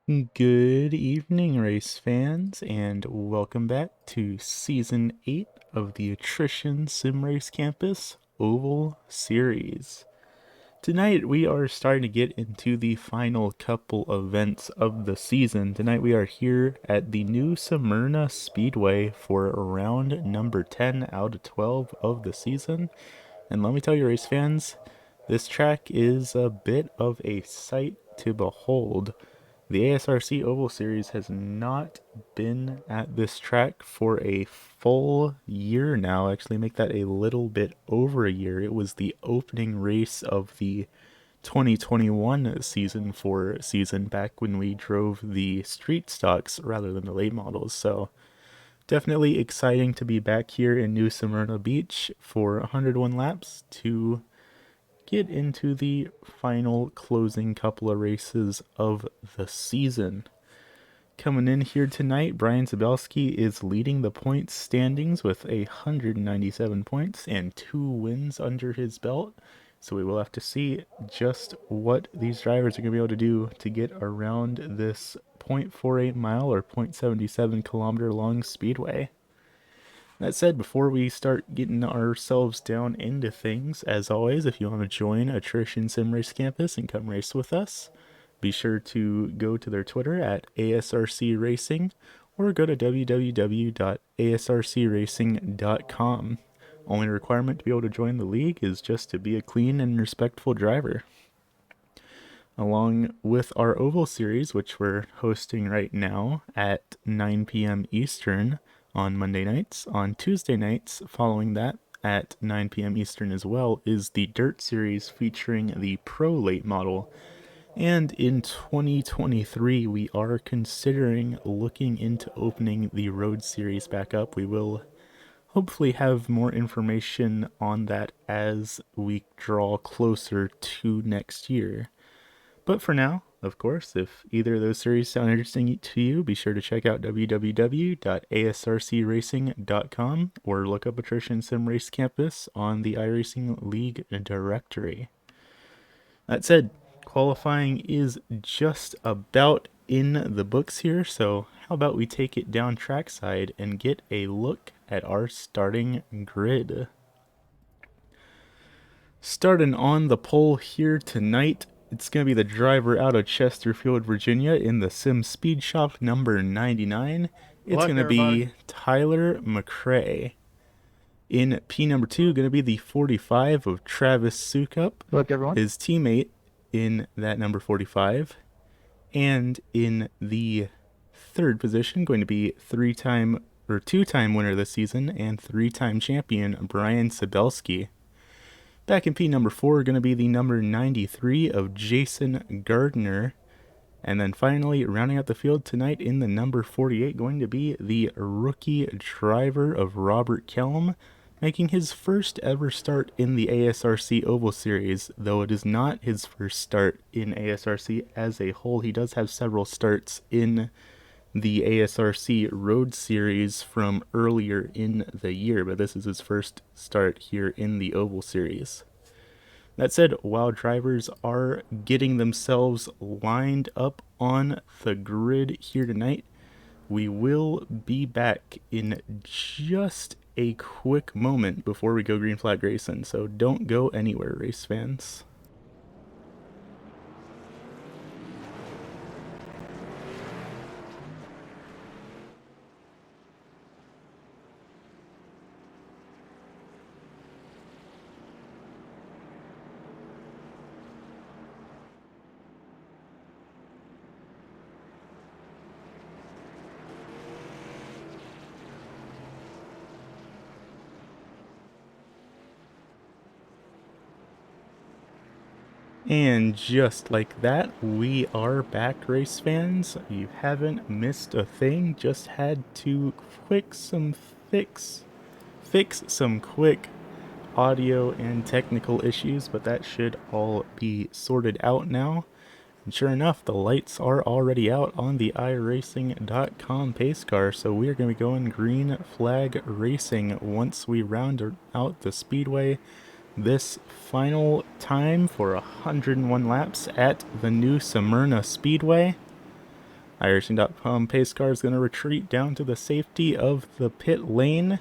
Good evening, race fans, and welcome back to Season 8 of the Attrition Sim Race Campus Oval Series. Tonight, we are starting to get into the final couple events of the season. Tonight, we are here at the new Smyrna Speedway for round number 10 out of 12 of the season. And let me tell you, race fans, this track is a bit of a sight to behold. The ASRC Oval Series has not been at this track for a full year now. Actually, make that a little bit over a year. It was the opening race of the 2021 season back when we drove the street stocks rather than the late models. So definitely exciting to be back here in New Smyrna Beach for 101 laps to get into the final closing couple of races of the season. Coming in here tonight, Brian Zabelski is leading the points standings with 197 points and 2 wins under his belt. So we will have to see just what these drivers are going to be able to do to get around this 0.48 mile or 0.77 kilometer long speedway. That said, before we start getting ourselves down into things, as always, if you want to join Attrition Sim Race Campus and come race with us, be sure to go to their Twitter at ASRC Racing or go to www.asrcracing.com. Only requirement to be able to join the league is just to be a clean and respectful driver. Along with our Oval Series, which we're hosting right now at 9 p.m. Eastern on Monday nights. On Tuesday nights, following that at 9 p.m. Eastern as well, is the Dirt Series featuring the Pro Late model. And in 2023, we are considering looking into opening the Road Series back up. We will hopefully have more information on that as we draw closer to next year. But for now, of course, if either of those series sound interesting to you, be sure to check out www.asrcracing.com or look up Attrition Sim Race Campus on the iRacing League directory. That said, qualifying is just about in the books here, so how about we take it down trackside and get a look at our starting grid. Starting on the pole here tonight, it's going to be the driver out of Chesterfield, Virginia in the Sim Speed Shop number 99. It's going to be Tyler McCrae. In P number 2, going to be the 45 of Travis Sukup. Look, everyone. His teammate in that number 45. And in the third position, going to be two-time winner this season and 3-time champion Brian Sabelski. Back in P number 4, going to be the number 93 of Jason Gardner. And then finally, rounding out the field tonight in the number 48, going to be the rookie driver of Robert Kellum, making his first ever start in the ASRC Oval Series, though it is not his first start in ASRC as a whole. He does have several starts in the ASRC Road Series from earlier in the year, but this is his first start here in the Oval Series. That said, while drivers are getting themselves lined up on the grid here tonight, we will be back in just a quick moment before we go green flag racing, so don't go anywhere, race fans. And just like that, we are back, race fans. You haven't missed a thing, just had to fix some quick audio and technical issues, but that should all be sorted out now. And sure enough, the lights are already out on the iRacing.com pace car, so we are going to be going green flag racing once we round out the speedway this final time for 101 laps at the new Smyrna Speedway. iRacing.com pace car is going to retreat down to the safety of the pit lane.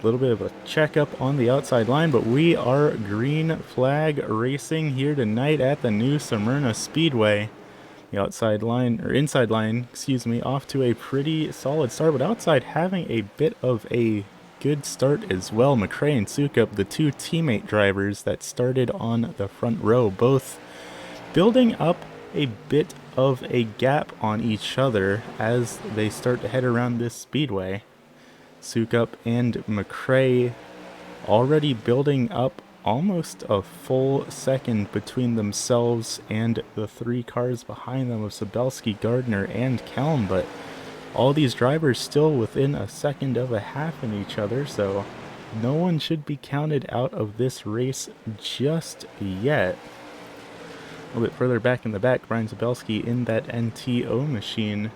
A little bit of a checkup on the outside line, but we are green flag racing here tonight at the new Smyrna Speedway. The outside line, or inside line, excuse me, off to a pretty solid start, but outside having a bit of a good start as well. McRae and Sukup, the two teammate drivers that started on the front row, both building up a bit of a gap on each other as they start to head around this speedway. Sukup and McRae already building up almost a full second between themselves and the three cars behind them of Sabelski, Gardner, and Kelm, but all these drivers still within a second of a half in each other, so no one should be counted out of this race just yet. A little bit further back in the back, Brian Sabelski in that NTO machine,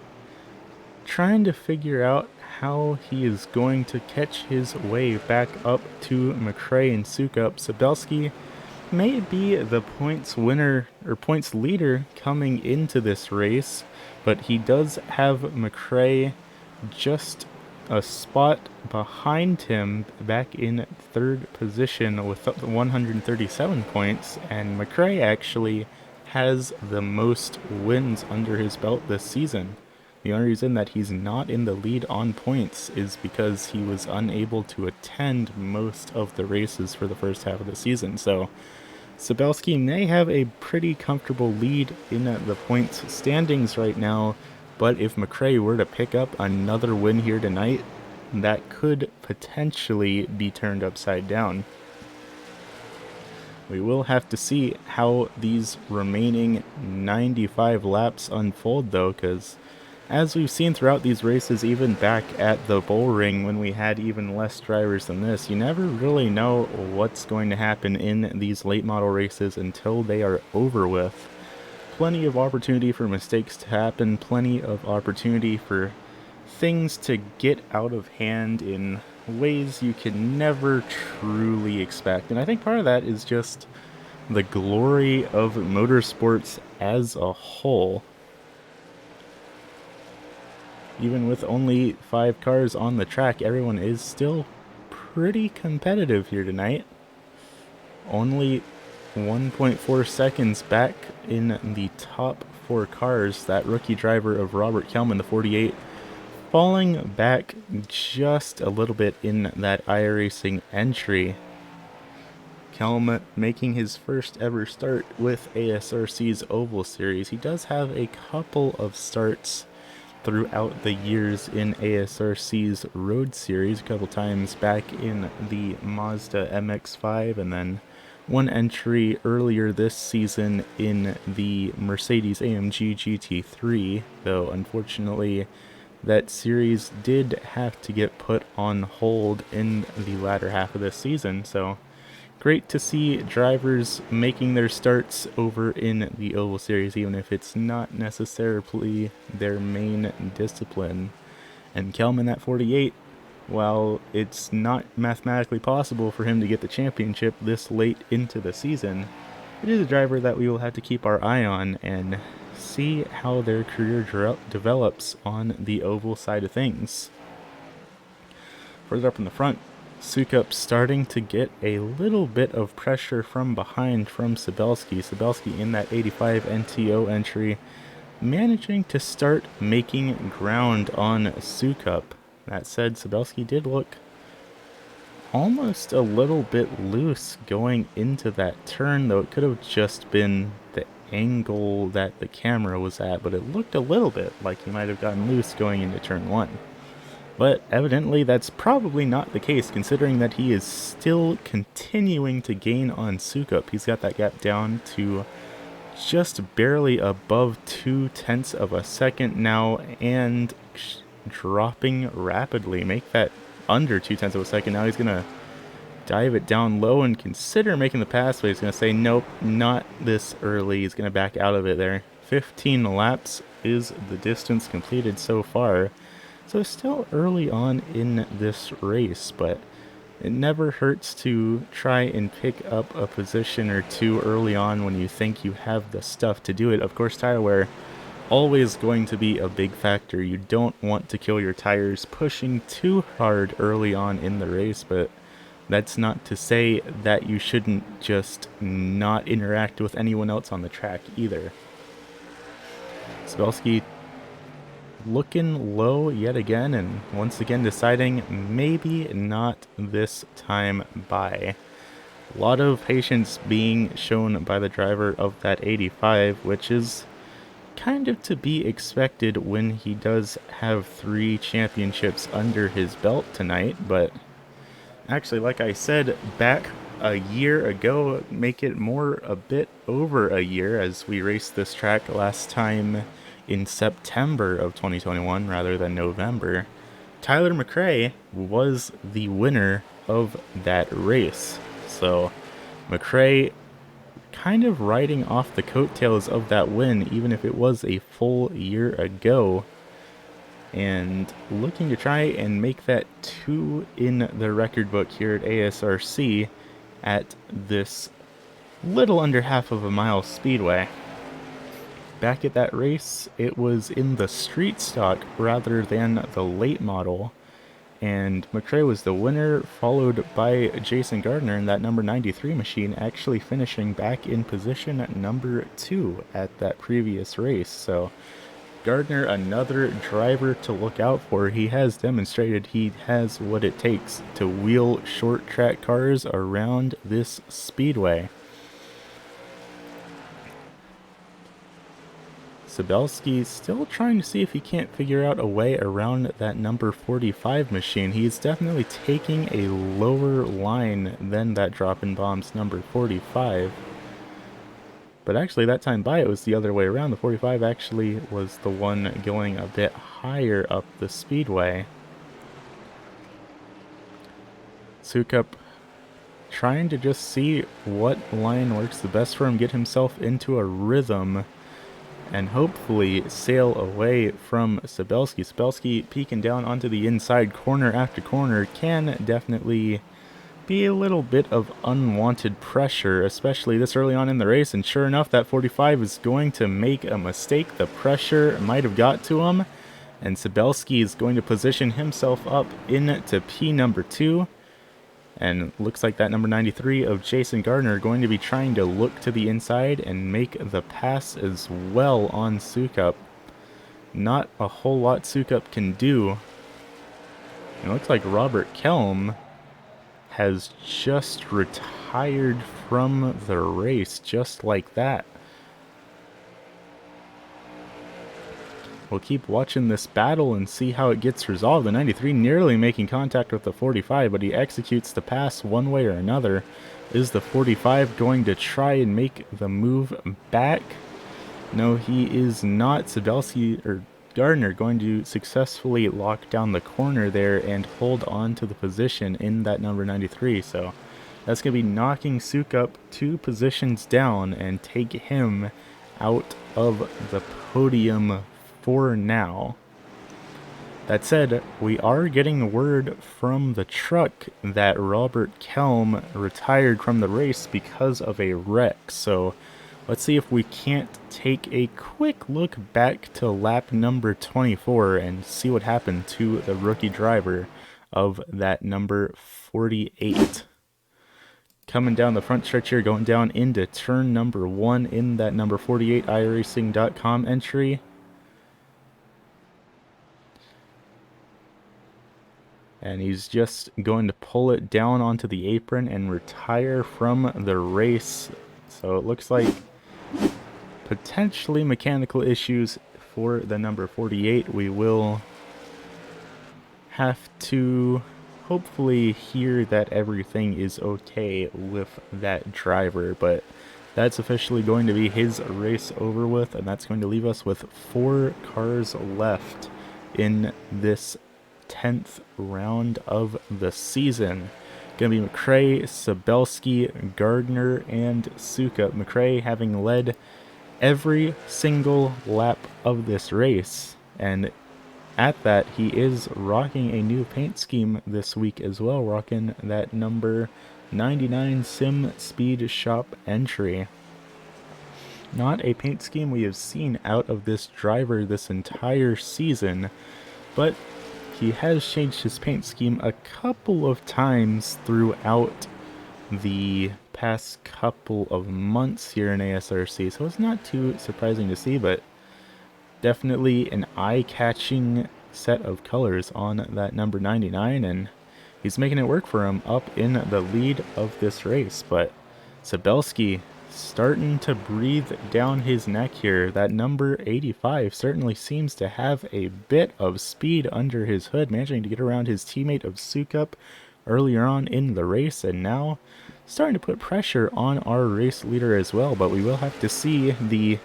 trying to figure out how he is going to catch his way back up to McRae and Sukup. Sabelski may be the points winner or points leader coming into this race, but he does have McRae just a spot behind him back in third position with 137 points, and McRae actually has the most wins under his belt this season. The only reason that he's not in the lead on points is because he was unable to attend most of the races for the first half of the season. So Sabelski may have a pretty comfortable lead in the points standings right now, but if McRae were to pick up another win here tonight, that could potentially be turned upside down. We will have to see how these remaining 95 laps unfold though, because as we've seen throughout these races, even back at the bull ring when we had even less drivers than this, you never really know what's going to happen in these late model races until they are over with. Plenty of opportunity for mistakes to happen, plenty of opportunity for things to get out of hand in ways you can never truly expect. And I think part of that is just the glory of motorsports as a whole. Even with only 5 cars on the track, everyone is still pretty competitive here tonight. Only 1.4 seconds back in the top 4 cars, that rookie driver of Robert Kelman, the 48, falling back just a little bit in that iRacing entry. Kelm making his first ever start with ASRC's Oval Series. He does have a couple of starts throughout the years in ASRC's Road Series, a couple times back in the Mazda MX-5, and then one entry earlier this season in the Mercedes-AMG GT3, though unfortunately that series did have to get put on hold in the latter half of this season. So great to see drivers making their starts over in the Oval Series, even if it's not necessarily their main discipline. And Kelman at 48, while it's not mathematically possible for him to get the championship this late into the season, it is a driver that we will have to keep our eye on and see how their career develops on the oval side of things. Further up in the front, Sukup starting to get a little bit of pressure from behind from Sabelski. Sabelski in that 85 NTO entry, managing to start making ground on Sukup. That said, Sabelski did look almost a little bit loose going into that turn, though it could have just been the angle that the camera was at, but it looked a little bit like he might have gotten loose going into turn 1. But evidently that's probably not the case, considering that he is still continuing to gain on Sukup. He's got that gap down to just barely above 0.2 of a second now, and dropping rapidly. Make that under 0.2 of a second. Now he's going to dive it down low and consider making the pass, but he's going to say nope, not this early. He's going to back out of it there. 15 laps is the distance completed so far. So still early on in this race, but it never hurts to try and pick up a position or two early on when you think you have the stuff to do it. Of course, tire wear always going to be a big factor. You don't want to kill your tires pushing too hard early on in the race, but that's not to say that you shouldn't just not interact with anyone else on the track either. Spelsky looking low yet again, and once again deciding maybe not this time by. A lot of patience being shown by the driver of that 85, which is kind of to be expected when he does have 3 championships under his belt tonight. But actually, like I said, back a year ago, make it more a bit over a year, as we raced this track last time in September of 2021 rather than November, Tyler McRae was the winner of that race. So McRae kind of riding off the coattails of that win, even if it was a full year ago, and looking to try and make that 2 in the record book here at ASRC at this little under half of a mile speedway. Back at that race, it was in the street stock rather than the late model, and McRae was the winner, followed by Jason Gardner in that number 93 machine, actually finishing back in position at number 2 at that previous race. So Gardner, another driver to look out for. He has demonstrated he has what it takes to wheel short track cars around this speedway. Sabelski still trying to see if he can't figure out a way around that number 45 machine. He is definitely taking a lower line than that Drop-In Bombs number 45. But actually that time by it was the other way around. The 45 actually was the one going a bit higher up the speedway. Sukup trying to just see what line works the best for him, get himself into a rhythm, and hopefully sail away from Sabelski. Sabelski peeking down onto the inside corner after corner can definitely be a little bit of unwanted pressure, especially this early on in the race, and sure enough, that 45 is going to make a mistake. The pressure might have got to him, and Sabelski is going to position himself up into P number 2. And looks like that number 93 of Jason Gardner going to be trying to look to the inside and make the pass as well on Sukup. Not a whole lot Sukup can do. It looks like Robert Kelm has just retired from the race just like that. We'll keep watching this battle and see how it gets resolved. The 93 nearly making contact with the 45, but he executes the pass one way or another. Is the 45 going to try and make the move back? No, he is not. Sabelski or Gardner going to successfully lock down the corner there and hold on to the position in that number 93. So that's going to be knocking Sukup 2 positions down and take him out of the podium for now. That said, we are getting word from the truck that Robert Kelm retired from the race because of a wreck. So let's see if we can't take a quick look back to lap number 24 and see what happened to the rookie driver of that number 48. Coming down the front stretch here, going down into turn number 1 in that number 48 iRacing.com entry. And he's just going to pull it down onto the apron and retire from the race. So it looks like potentially mechanical issues for the number 48. We will have to hopefully hear that everything is okay with that driver. But that's officially going to be his race over with, and that's going to leave us with 4 cars left in this 10th round of the season. Gonna be McRae, Sabelski, Gardner, and Sukup. McRae having led every single lap of this race, and at that he is rocking a new paint scheme this week as well, rocking that number 99 Sim Speed Shop entry. Not a paint scheme we have seen out of this driver this entire season, but he has changed his paint scheme a couple of times throughout the past couple of months here in ASRC, so it's not too surprising to see, but definitely an eye-catching set of colors on that number 99, and he's making it work for him up in the lead of this race. But Sabelski starting to breathe down his neck here. That number 85 certainly seems to have a bit of speed under his hood, managing to get around his teammate of Sukup earlier on in the race, and now starting to put pressure on our race leader as well. But we will have to see the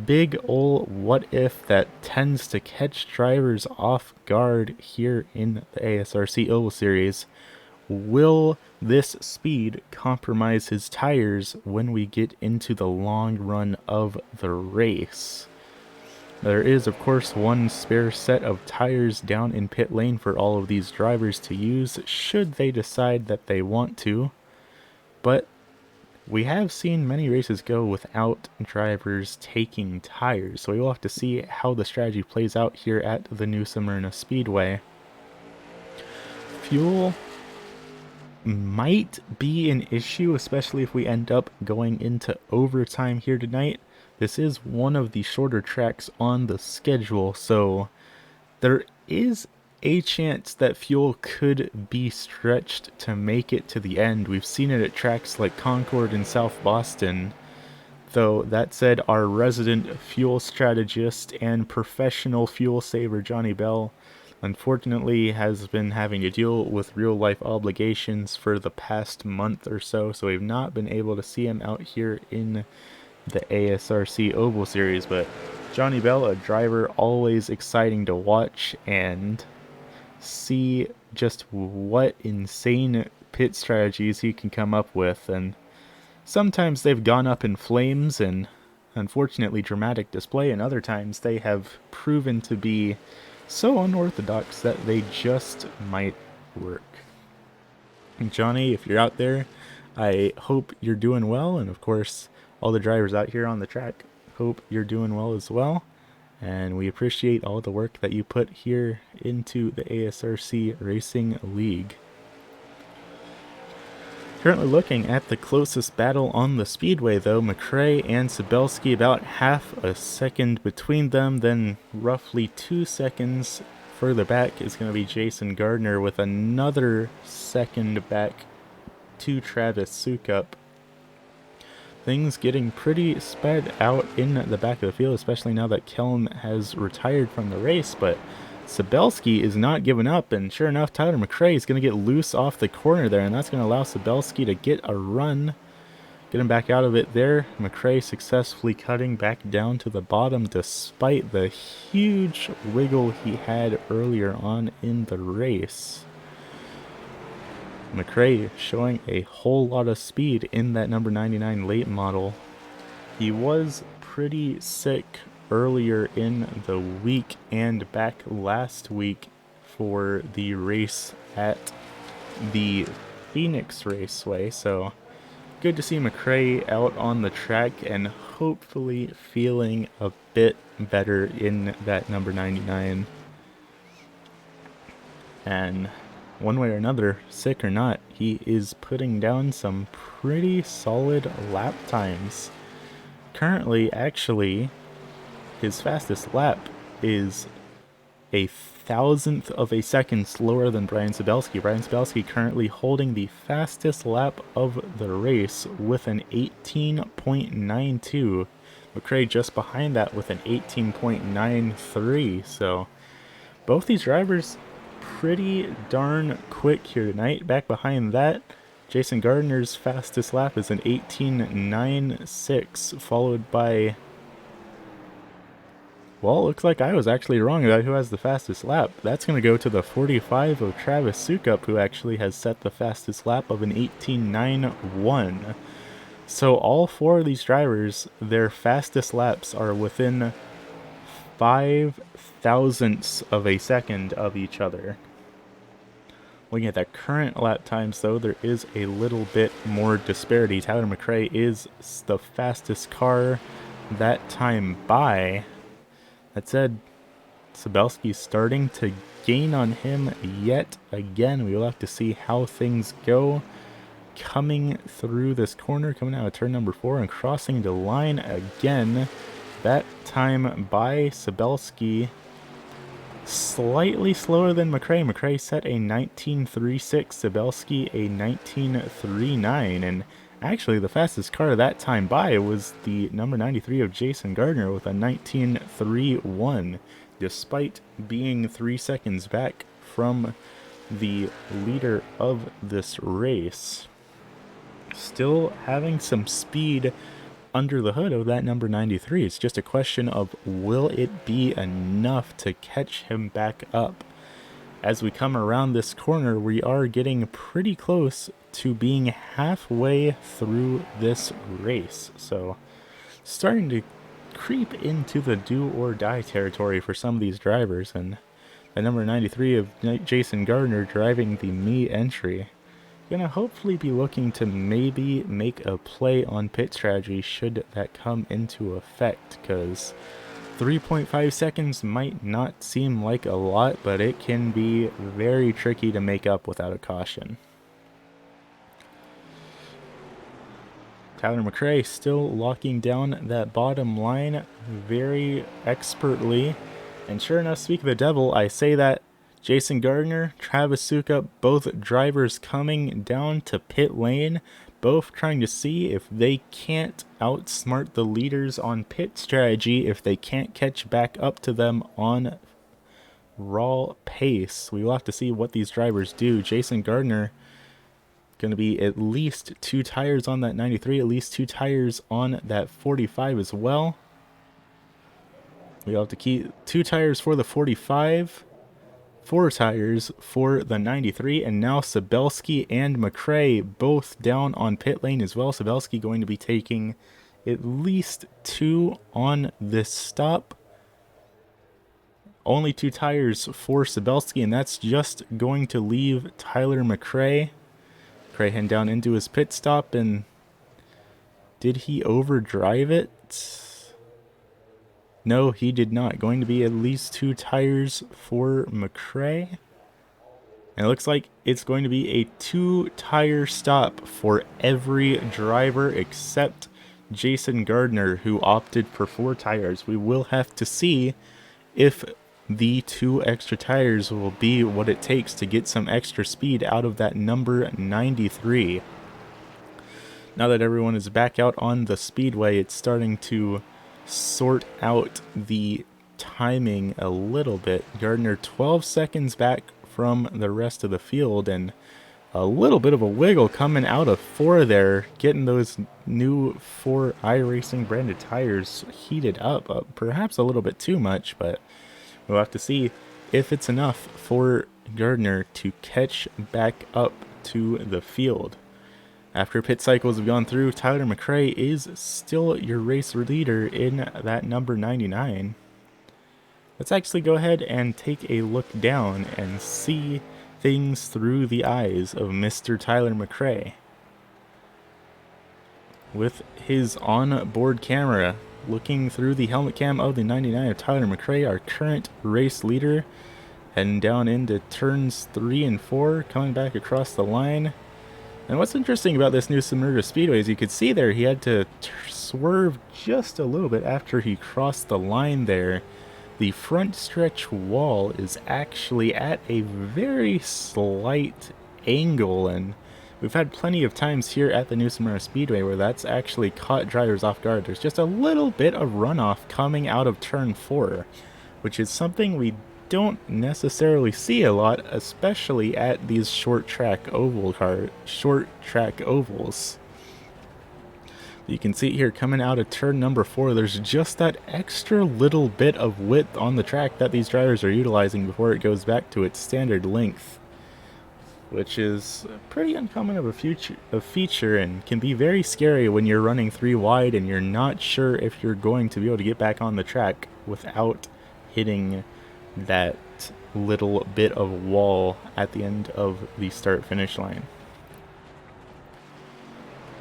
big ol' what if that tends to catch drivers off guard here in the ASRC Oval Series. Will this speed compromise his tires when we get into the long run of the race? There is, of course, one spare set of tires down in pit lane for all of these drivers to use should they decide that they want to, but we have seen many races go without drivers taking tires, so we will have to see how the strategy plays out here at the new Smyrna Speedway. Fuel might be an issue, especially if we end up going into overtime here tonight. This is one of the shorter tracks on the schedule, so there is a chance that fuel could be stretched to make it to the end. We've seen it at tracks like Concord and South Boston. Though, that said, our resident fuel strategist and professional fuel saver Johnny Bell unfortunately has been having to deal with real life obligations for the past month or so, so we've not been able to see him out here in the ASRC Oval Series. But Johnny Bell, a driver always exciting to watch and see just what insane pit strategies he can come up with, and sometimes they've gone up in flames and unfortunately dramatic display, and other times they have proven to be so unorthodox that they just might work. Johnny, if you're out there, I hope you're doing well, and of course all the drivers out here on the track hope you're doing well as well. And we appreciate all the work that you put here into the ASRC Racing League. Currently looking at the closest battle on the speedway though, McRae and Sabelski about half a second between them, then roughly 2 seconds further back is going to be Jason Gardner with another second back to Travis Sukup. Things getting pretty sped out in the back of the field, especially now that Kelm has retired from the race, but Sabelski is not giving up, and sure enough, Tyler McRae is going to get loose off the corner there, and that's going to allow Sabelski to get a run, get him back out of it there. McRae successfully cutting back down to the bottom despite the huge wiggle he had earlier on in the race. McRae showing a whole lot of speed in that number 99 late model. He was pretty sick earlier in the week and back last week for the race at the Phoenix Raceway, so good to see McRae out on the track and hopefully feeling a bit better in that number 99. And one way or another, sick or not, he is putting down some pretty solid lap times. Currently, actually, his fastest lap is a 1,000th of a second slower than Brian Sabelski. Brian Sabelski currently holding the fastest lap of the race with an 18.92. McRae just behind that with an 18.93. So both these drivers pretty darn quick here tonight. Back behind that, Jason Gardner's fastest lap is an 18.96, followed by, well, it looks like I was actually wrong about who has the fastest lap. That's going to go to the 45 of Travis Sukup, who actually has set the fastest lap of an 18.91. So all four of these drivers, their fastest laps are within 5,000ths of a second of each other. Looking at the current lap times, though, there is a little bit more disparity. Tyler McRae is the fastest car that time by. That said, Sabelski's starting to gain on him yet again. We will have to see how things go. Coming through this corner, coming out of turn number 4 and crossing the line again. That time by Sabelski. Slightly slower than McRae. McRae set a 19.36, Sabelski a 19.39, and actually the fastest car that time by was the number 93 of Jason Gardner with a 19.31, despite being 3 seconds back from the leader of this race. Still having some speed under the hood of that number 93. It's just a question of will it be enough to catch him back up. As we come around this corner, we are getting pretty close to being halfway through this race. So starting to creep into the do or die territory for some of these drivers, and the number 93 of Jason Gardner driving the me entry. Gonna hopefully be looking to maybe make a play on pit strategy should that come into effect, because 3.5 seconds might not seem like a lot, but it can be very tricky to make up without a caution. Tyler McRae still locking down that bottom line very expertly, and sure enough, speak of the devil, I say that Jason Gardner, Travis Suka, both drivers coming down to pit lane, both trying to see if they can't outsmart the leaders on pit strategy, if they can't catch back up to them on raw pace. We will have to see what these drivers do. Jason Gardner going to be at least 2 tires on that 93, at least 2 tires on that 45 as well. We'll have to keep 2 tires for the 45. 4 tires for the 93, and now Sabelski and McRae both down on pit lane as well. Sabelski going to be taking at least 2 on this stop. Only 2 tires for Sabelski, and that's just going to leave Tyler McRae. McRae heading down into his pit stop, and did he overdrive it? No, he did not. Going to be at least 2 tires for McRae. And it looks like it's going to be a 2-tire stop for every driver except Jason Gardner, who opted for 4 tires. We will have to see if the 2 extra tires will be what it takes to get some extra speed out of that number 93. Now that everyone is back out on the speedway, it's starting to sort out the timing a little bit. Gardner 12 seconds back from the rest of the field, and a little bit of a wiggle coming out of 4 there, getting those new 4 iRacing branded tires heated up, perhaps a little bit too much, but we'll have to see if it's enough for Gardner to catch back up to the field. After pit cycles have gone through, Tyler McRae is still your race leader in that number 99. Let's actually go ahead and take a look down and see things through the eyes of Mr. Tyler McRae. With his on-board camera looking through the helmet cam of the 99 of Tyler McRae, our current race leader, heading down into turns 3 and 4, coming back across the line. And what's interesting about this new Smyrna Speedway is you could see there he had to swerve just a little bit after he crossed the line there. The front stretch wall is actually at a very slight angle, and we've had plenty of times here at the new Smyrna Speedway where that's actually caught drivers off guard. There's just a little bit of runoff coming out of turn 4, which is something we don't necessarily see a lot, especially at these short track ovals. You can see here coming out of turn number 4, there's just that extra little bit of width on the track that these drivers are utilizing before it goes back to its standard length, which is pretty uncommon of a feature and can be very scary when you're running 3 wide and you're not sure if you're going to be able to get back on the track without hitting that little bit of wall at the end of the start-finish line.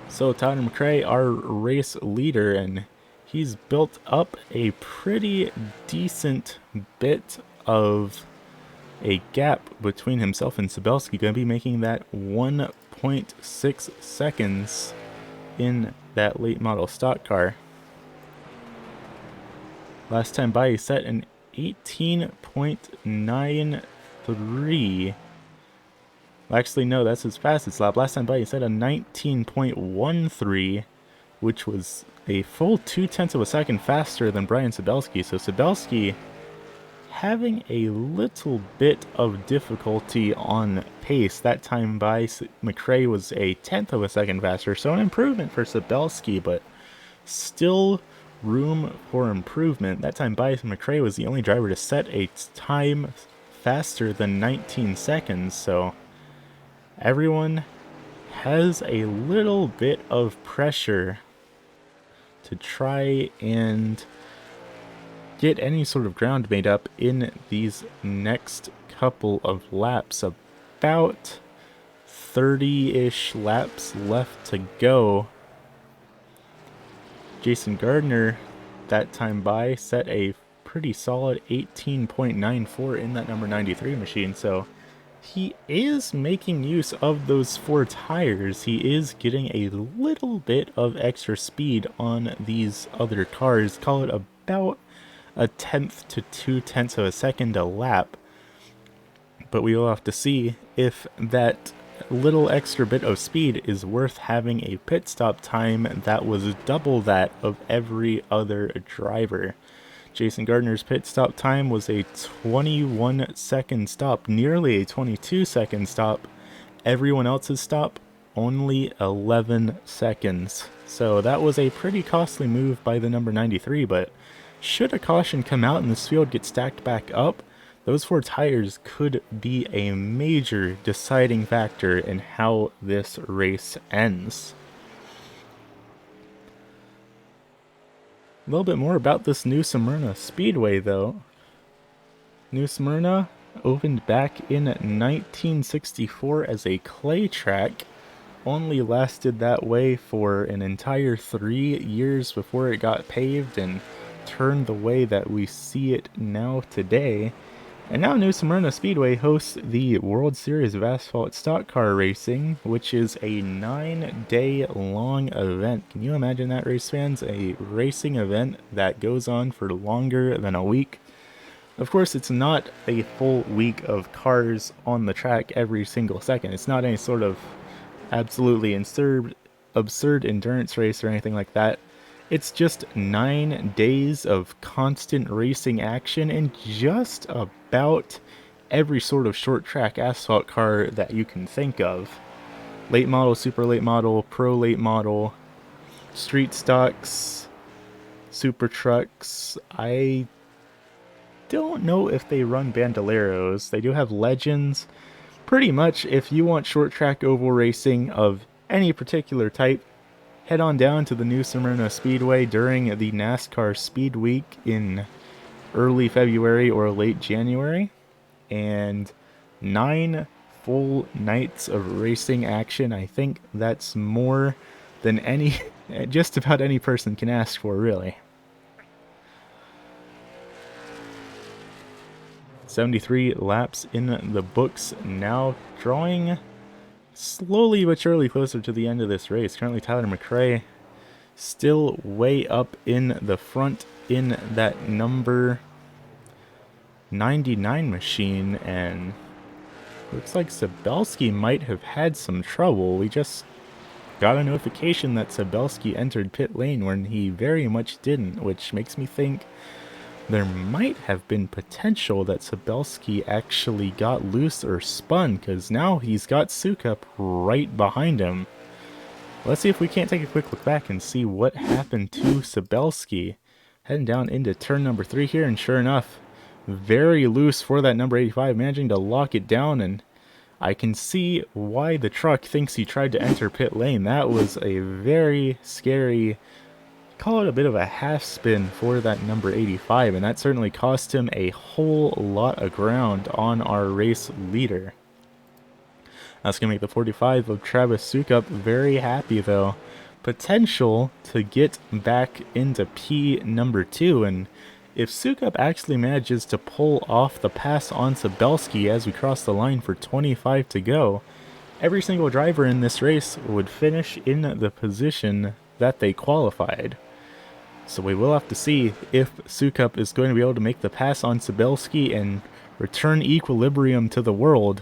So Tyler McRae, our race leader, and he's built up a pretty decent bit of a gap between himself and Cybelski, going to be making that 1.6 seconds in that late model stock car. Last time by, he set an 18.93. Actually, no, that's his fastest lap. Last time by, he set a 19.13, which was a full 0.2 of a second faster than Brian Cybelski. So Cybelski having a little bit of difficulty on pace. That time by, McRae was a 0.1 of a second faster, so an improvement for Cybelski, but still room for improvement. That time by, McRae was the only driver to set a time faster than 19 seconds, so everyone has a little bit of pressure to try and get any sort of ground made up in these next couple of laps. About 30-ish laps left to go. Jason Gardner, that time by, set a pretty solid 18.94 in that number 93 machine, so he is making use of those 4 tires. He is getting a little bit of extra speed on these other cars. Call it about 1/10 to 2/10 of a second a lap. But we will have to see if that little extra bit of speed is worth having a pit stop time that was double that of every other driver. Jason Gardner's pit stop time was a 21-second stop, nearly a 22-second stop. Everyone else's stop, only 11 seconds. So that was a pretty costly move by the number 93, but should a caution come out and this field get stacked back up, those 4 tires could be a major deciding factor in how this race ends. A little bit more about this New Smyrna Speedway, though. New Smyrna opened back in 1964 as a clay track, only lasted that way for an entire 3 years before it got paved and turned the way that we see it now today. And now New Smyrna Speedway hosts the World Series of Asphalt Stock Car Racing, which is a 9-day long event. Can you imagine that, race fans? A racing event that goes on for longer than a week. Of course, it's not a full week of cars on the track every single second. It's not any sort of absolutely absurd endurance race or anything like that. It's just 9 days of constant racing action in just about every sort of short track asphalt car that you can think of. Late model, super late model, pro late model, street stocks, super trucks. I don't know if they run bandoleros. They do have legends. Pretty much, if you want short track oval racing of any particular type, head on down to the New Smyrna Speedway during the NASCAR Speed Week in early February or late January, and 9 full nights of racing action. I think that's more than just about any person can ask for, really. 73 laps in the books now, drawing slowly but surely closer to the end of this race. Currently Tyler McRae still way up in the front in that number 99 machine, and looks like Cybelski might have had some trouble. We just got a notification that Cybelski entered pit lane when he very much didn't, which makes me think there might have been potential that Cybelski actually got loose or spun, because now he's got Sukup right behind him. Let's see if we can't take a quick look back and see what happened to Cybelski. Heading down into turn number 3 here, and sure enough, very loose for that number 85, managing to lock it down, and I can see why the truck thinks he tried to enter pit lane. That was a very scary, call it a bit of a half spin for that number 85, and that certainly cost him a whole lot of ground on our race leader. That's going to make the 45 of Travis Sukup very happy, though. potential to get back into P number 2, and if Sukup actually manages to pull off the pass on Sabelski as we cross the line for 25 to go, every single driver in this race would finish in the position that they qualified. So we will have to see if Sukup is going to be able to make the pass on Sabelski and return equilibrium to the world.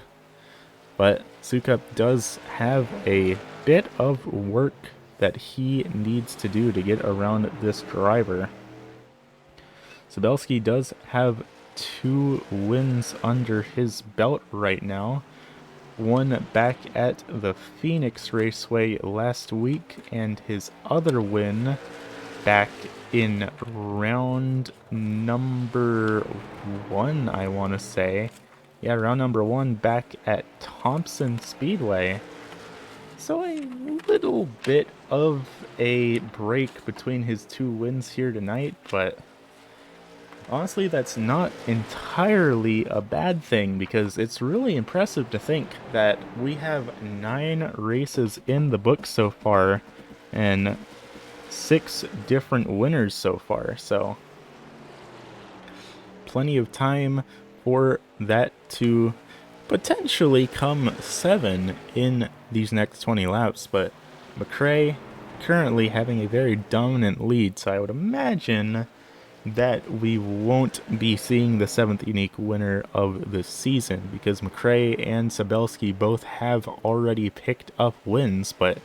But Sukup does have a bit of work that he needs to do to get around this driver. Sabelski does have 2 wins under his belt right now. One back at the Phoenix Raceway last week, and his other win back in round number 1, I want to say. Yeah, round number 1 back at Thompson Speedway. So a little bit of a break between his 2 wins here tonight, but honestly, that's not entirely a bad thing, because it's really impressive to think that we have 9 races in the book so far and 6 different winners so far. So plenty of time for that to potentially come 7 in these next 20 laps. But McRae currently having a very dominant lead, so I would imagine that we won't be seeing the 7th unique winner of the season, because McRae and Sabelski both have already picked up wins, but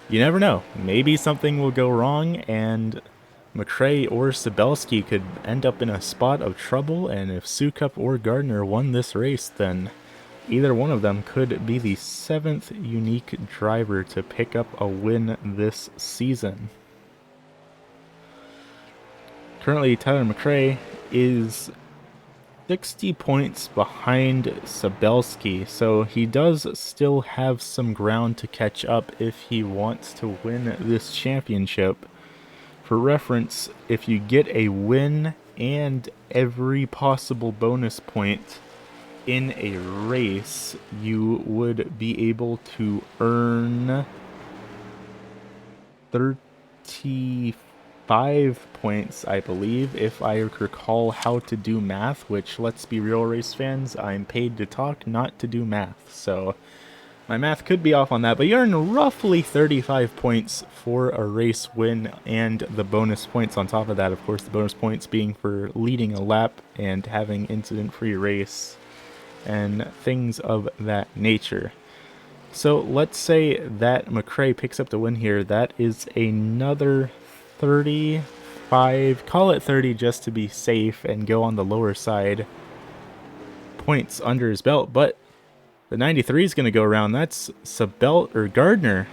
you never know. Maybe something will go wrong and McRae or Sabelski could end up in a spot of trouble, and if Sukup or Gardner won this race, then either one of them could be the 7th unique driver to pick up a win this season. Currently, Tyler McRae is 60 points behind Sabelski, so he does still have some ground to catch up if he wants to win this championship. For reference, if you get a win and every possible bonus point in a race, you would be able to earn 35 points, I believe, if I recall how to do math, which, let's be real, race fans, I'm paid to talk, not to do math, so my math could be off on that, but you earn roughly 35 points for a race win, and the bonus points on top of that, of course, the bonus points being for leading a lap and having incident-free race and things of that nature. So let's say that McRae picks up the win here. That is another 35, call it 30 just to be safe and go on the lower side, points under his belt, but the 93 is going to go around. That's Gardner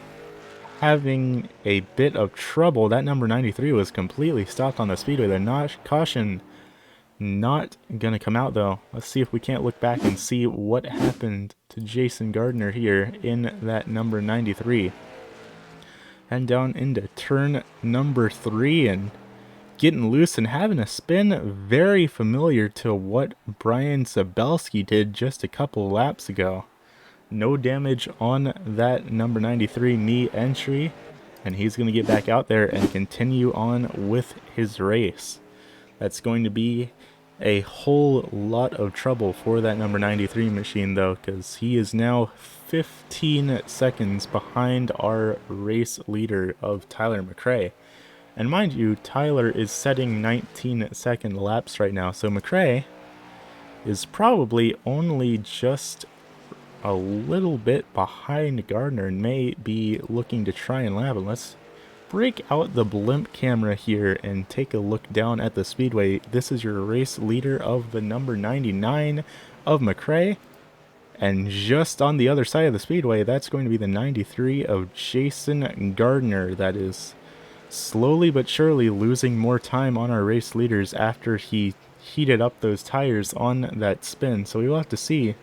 having a bit of trouble. That number 93 was completely stopped on the speedway. The caution not going to come out, though. Let's see if we can't look back and see what happened to Jason Gardner here in that number 93. Heading down into turn number 3 and getting loose and having a spin very familiar to what Brian Sabelski did just a couple laps ago. No damage on that number 93 knee entry, and he's going to get back out there and continue on with his race. That's going to be a whole lot of trouble for that number 93 machine, though, because he is now 15 seconds behind our race leader of Tyler McRae. And mind you, Tyler is setting 19-second laps right now, so McRae is probably only just a little bit behind Gardner and may be looking to try and lap. And let's break out the blimp camera here and take a look down at the speedway. This is your race leader of the number 99 of McRae. And just on the other side of the speedway, that's going to be the 93 of Jason Gardner. That is slowly but surely losing more time on our race leaders after he heated up those tires on that spin. So we will have to see,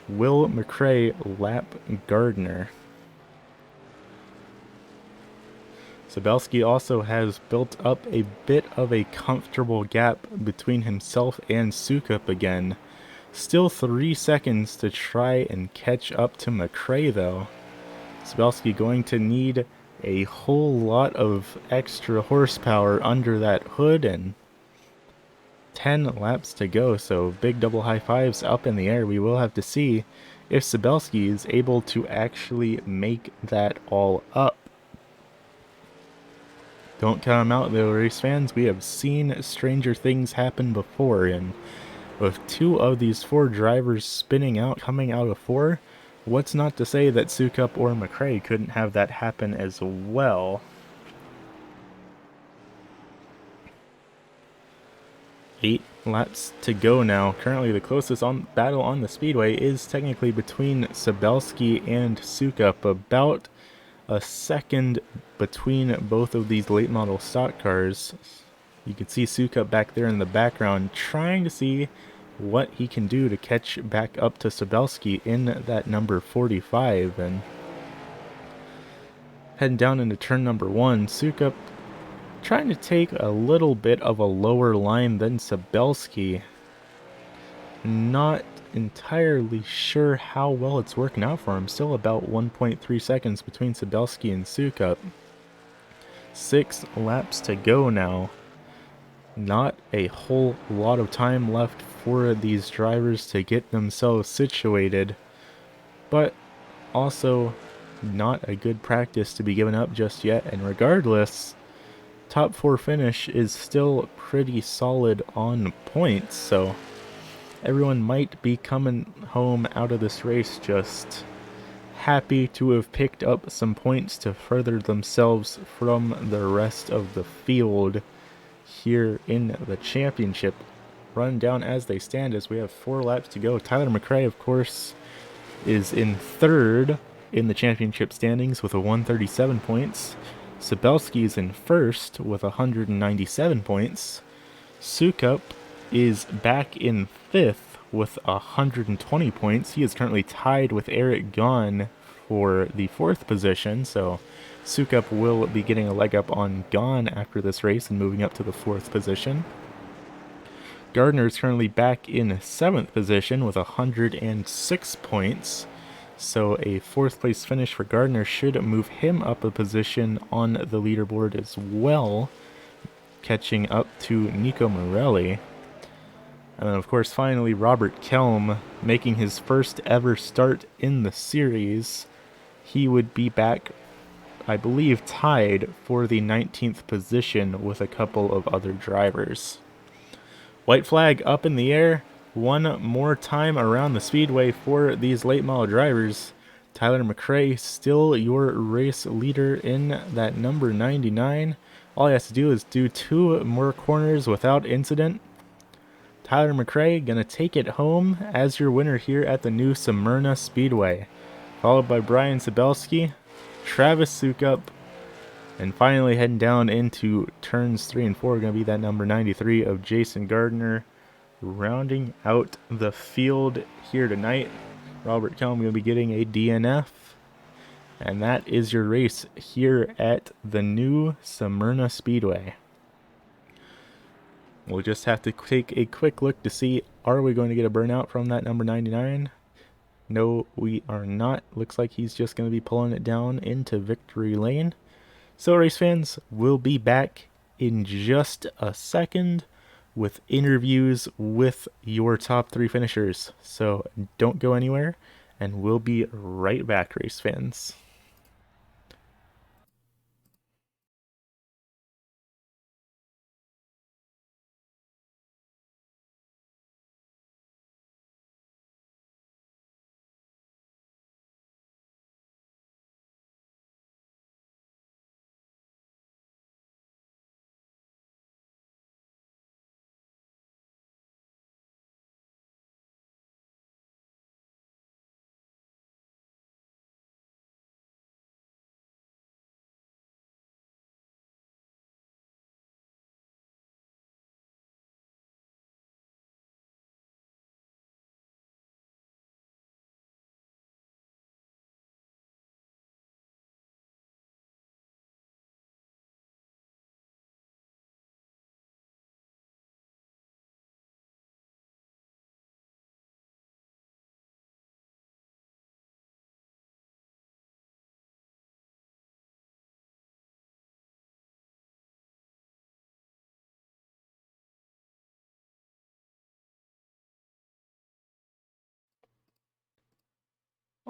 will McRae lap Gardner? Sabelski also has built up a bit of a comfortable gap between himself and Sukup again. Still 3 seconds to try and catch up to McRae, though. Sabelski going to need a whole lot of extra horsepower under that hood, and 10 laps to go, so big double high fives up in the air. We will have to see if Sabelski is able to actually make that all up. Don't count him out though, race fans. We have seen stranger things happen before, and with 2 of these 4 drivers spinning out, coming out of 4, what's not to say that Sukup or McRae couldn't have that happen as well? 8 laps to go now. Currently the closest battle on the speedway is technically between Sabelski and Sukup, about a second between both of these late model stock cars. You can see Sukup back there in the background trying to see what he can do to catch back up to Sabelski in that number 45. And heading down into turn number 1, Sukup trying to take a little bit of a lower line than Sabelski. Not entirely sure how well it's working out for him. Still about 1.3 seconds between Sabelski and Sukup. 6 laps to go now. Not a whole lot of time left for these drivers to get themselves situated, but also not a good practice to be given up just yet. And regardless, top 4 finish is still pretty solid on points, so everyone might be coming home out of this race just happy to have picked up some points to further themselves from the rest of the field here in the championship. Run down as they stand as we have 4 laps to go. Tyler McRae, of course, is in 3rd in the championship standings with 137 points. Sabelski is in 1st with 197 points. Sukup is back in 5th with 120 points. He is currently tied with Eric Gahn for the 4th position, so Sukup will be getting a leg up on Gahn after this race and moving up to the 4th position. Gardner is currently back in 7th position with 106 points, so a 4th place finish for Gardner should move him up a position on the leaderboard as well, catching up to Nico Morelli. And then, of course, finally, Robert Kelm making his first ever start in the series. He would be back, I believe, tied for the 19th position with a couple of other drivers. White flag up in the air. One more time around the speedway for these late model drivers. Tyler McRae still your race leader in that number 99. All he has to do is do 2 more corners without incident. Tyler McRae gonna take it home as your winner here at the new Smyrna Speedway. Followed by Brian Sabelski, Travis Sukup, and finally heading down into turns 3 and 4, gonna be that number 93 of Jason Gardner. Rounding out the field here tonight, Robert Kelm will be getting a DNF. And that is your race here at the new Smyrna Speedway. We'll just have to take a quick look to see, are we going to get a burnout from that number 99? No, we are not. Looks like he's just going to be pulling it down into victory lane. So, race fans, we'll be back in just a second with interviews with your top 3 finishers. So, don't go anywhere, and we'll be right back, race fans.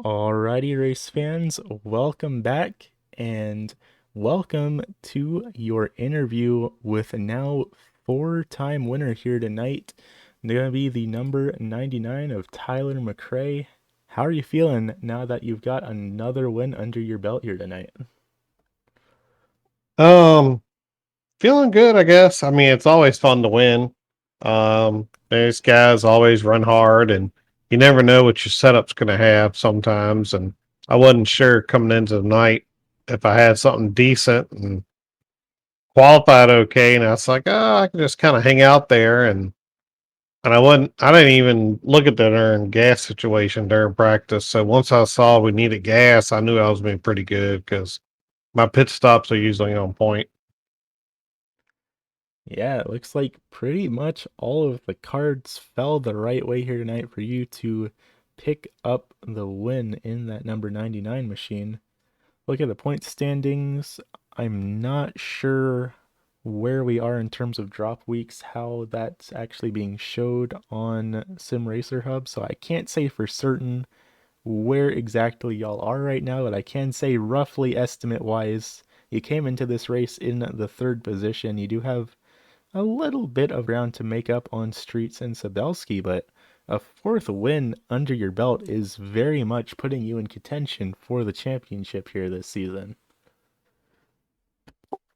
Alrighty, race fans, welcome back and welcome to your interview with now four-time winner here tonight. Going to be the number 99 of Tyler McRae. How are you feeling now that you've got another win under your belt here tonight? Um, Feeling good, I guess. I mean, it's always fun to win. These guys always run hard, and you never know what your setup's going to have sometimes. And I wasn't sure coming into the night if I had something decent and qualified okay. And I was like, oh, I can just kind of hang out there. And I didn't even look at the darn gas situation during practice. So once I saw we needed gas, I knew I was being pretty good because my pit stops are usually on point. Yeah, it looks like pretty much all of the cards fell the right way here tonight for you to pick up the win in that number 99 machine. Look at the point standings. I'm not sure where we are in terms of drop weeks, how that's actually being showed on Sim Racer Hub, so I can't say for certain where exactly y'all are right now, but I can say roughly estimate wise, you came into this race in the third position. You do have a little bit of ground to make up on Streets and Sabelski, but a fourth win under your belt is very much putting you in contention for the championship here this season.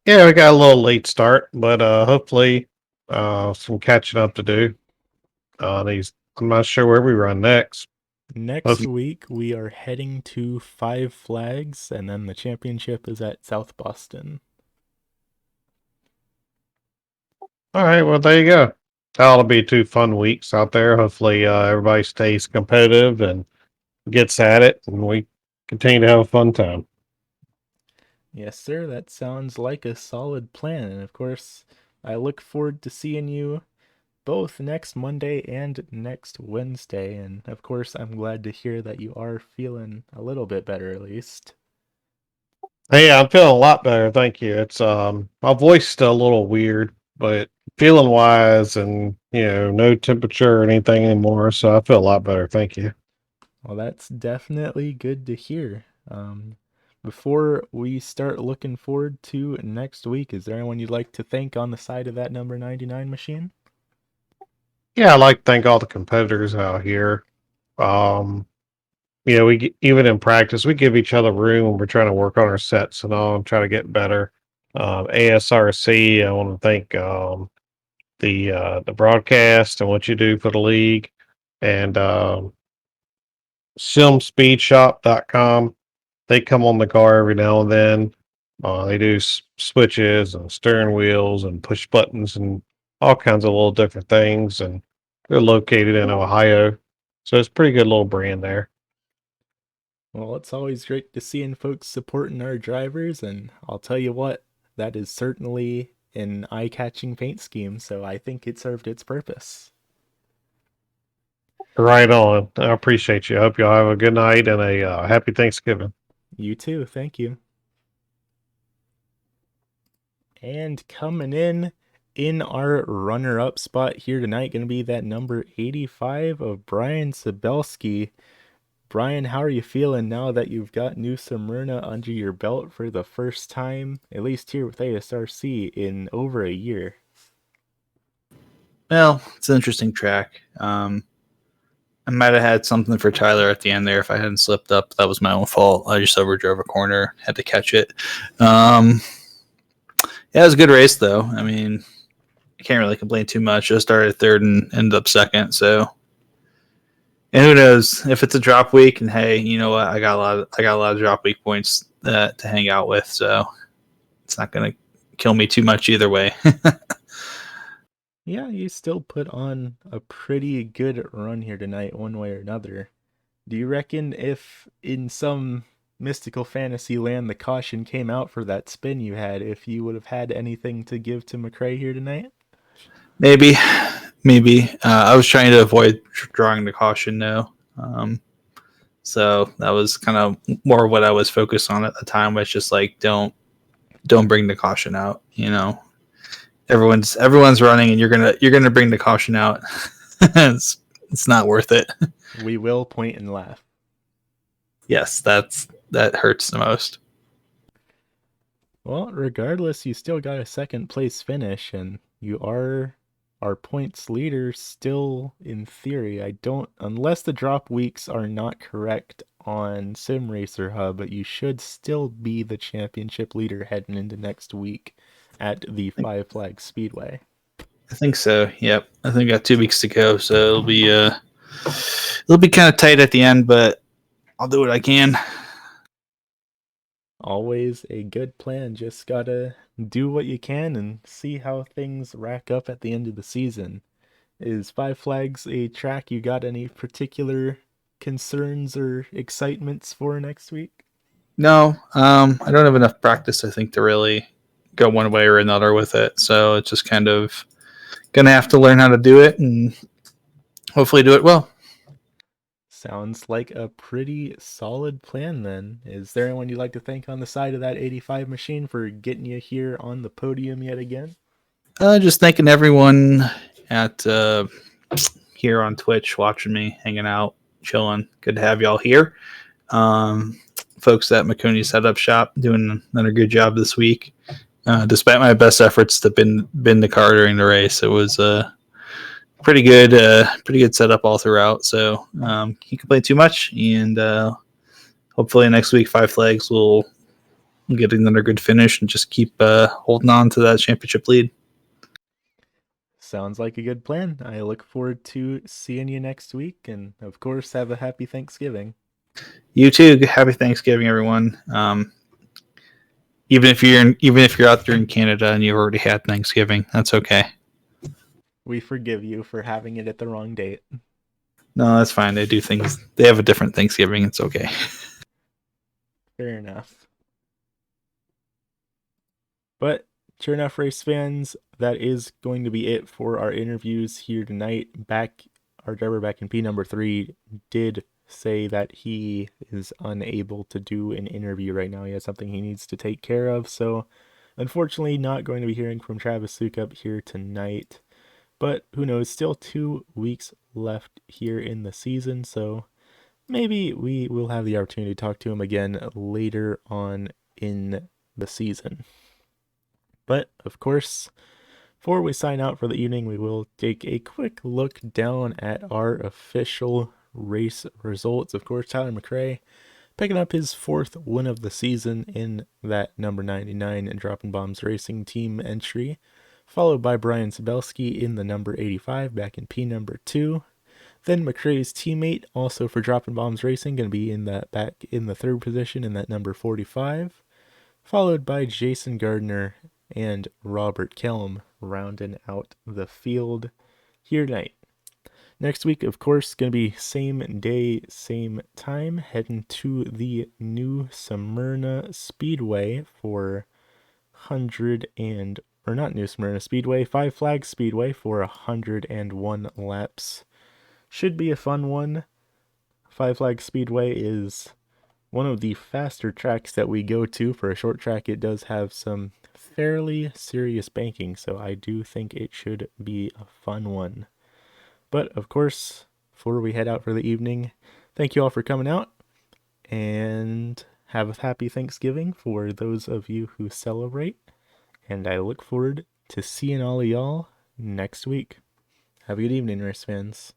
Yeah, we got a little late start, but hopefully some catching up to do. These I'm not sure where we run next. Next Hopefully, week, we are heading to Five Flags, and then the championship is at South Boston. all right, well there you go. That'll be two fun weeks out there. Hopefully everybody stays competitive and gets at it, and we continue to have a fun time. Yes, sir, that sounds like a solid plan. And of course, I look forward to seeing you both next Monday and next Wednesday. And of course, I'm glad to hear that you are feeling a little bit better at least. Hey, I'm feeling a lot better, thank you. It's my voice still a little weird, but feeling wise and no temperature or anything anymore, so I feel a lot better, thank you. Well, that's definitely good to hear. Before we start looking forward to next week, is there anyone you'd like to thank on the side of that number 99 machine? Yeah, I'd like to thank all the competitors out here. Um, even in practice, we give each other room when we're trying to work on our sets and all, and try to get better. ASRC, I want to thank the broadcast and what you do for the league, and simspeedshop.com. They come on the car every now and then. They do switches and steering wheels and push buttons and all kinds of little different things. And they're located in Ohio. So it's a pretty good little brand there. Well, it's always great to seeing folks supporting our drivers, and I'll tell you what, that is certainly an eye-catching paint scheme, so I think it served its purpose. Right on. I appreciate you. I hope y'all have a good night and a happy Thanksgiving. You too, thank you. And coming in our runner-up spot here tonight, going to be that number 85 of Brian Sabelski. Brian, how are you feeling now that you've got new Smyrna under your belt for the first time, at least here with ASRC, in over a year? Well, it's an interesting track. I might have had something for Tyler at the end there if I hadn't slipped up. That was my own fault. I just overdrove a corner, had to catch it. Yeah, it was a good race though. I mean, I can't really complain too much. I started third and ended up second. So, and who knows if it's a drop week? And hey, you know what? I got a lot of drop week points to hang out with. So it's not gonna kill me too much either way. Yeah, you still put on a pretty good run here tonight, one way or another. Do you reckon if in some mystical fantasy land the caution came out for that spin you had, if you would have had anything to give to McRae here tonight? maybe, maybe. I was trying to avoid drawing the caution. No. So that was kind of more what I was focused on at the time. Was just like don't bring the caution out. You know, everyone's running, and you're gonna bring the caution out. it's it's not worth it. We will point and laugh. Yes, that hurts the most. Well, regardless, you still got a second place finish, and you are our points leader still in theory. I don't, unless the drop weeks are not correct on Sim Racer Hub, but you should still be the championship leader heading into next week at the Five Flags Speedway. I think so. Yep. I think I got 2 weeks to go, so it'll be kind of tight at the end, but I'll do what I can. Always a good plan. Just gotta do what you can and see how things rack up at the end of the season. Is Five Flags a track you got any particular concerns or excitements for next week? No, I don't have enough practice, I think, to really go one way or another with it. So it's just kind of gonna have to learn how to do it and hopefully do it well. Sounds like a pretty solid plan then. Is there anyone you'd like to thank on the side of that 85 machine for getting you here on the podium yet again? Just thanking everyone at here on Twitch watching me, hanging out, chilling. Good to have y'all here. Folks at McConey Setup Shop doing another good job this week. Despite my best efforts to bend the car during the race, it was pretty good setup all throughout. So can't complain too much, and hopefully next week Five Flags will get another good finish and just keep holding on to that championship lead. Sounds like a good plan. I look forward to seeing you next week, and of course, have a happy Thanksgiving. You too. Happy Thanksgiving, everyone. Even if you're out there in Canada and you've already had Thanksgiving, that's okay. We forgive you for having it at the wrong date. No, that's fine. They do things. They have a different Thanksgiving. It's okay. Fair enough. But sure enough, race fans, that is going to be it for our interviews here tonight. Our driver back in P number 3 did say that he is unable to do an interview right now. He has something he needs to take care of. So unfortunately, not going to be hearing from Travis Sukup here tonight. But who knows, still 2 weeks left here in the season. So maybe we will have the opportunity to talk to him again later on in the season. But of course, before we sign out for the evening, we will take a quick look down at our official race results. Of course, Tyler McRae picking up his 4th win of the season in that number 99 Dropping Bombs Racing Team entry, followed by Brian Sabelski in the number 85 back in P number 2. Then McRae's teammate, also for Dropping Bombs Racing, going to be back in the 3rd position in that number 45, followed by Jason Gardner and Robert Kelm rounding out the field here tonight. Next week, of course, going to be same day, same time, heading to the new Smyrna Speedway for 100 and, or not new Smyrna Speedway, Five Flags Speedway for 101 laps. Should be a fun one. Five Flags Speedway is one of the faster tracks that we go to. For a short track, it does have some fairly serious banking, so I do think it should be a fun one. But of course, before we head out for the evening, thank you all for coming out, and have a happy Thanksgiving for those of you who celebrate, and I look forward to seeing all of y'all next week. Have a good evening, race fans.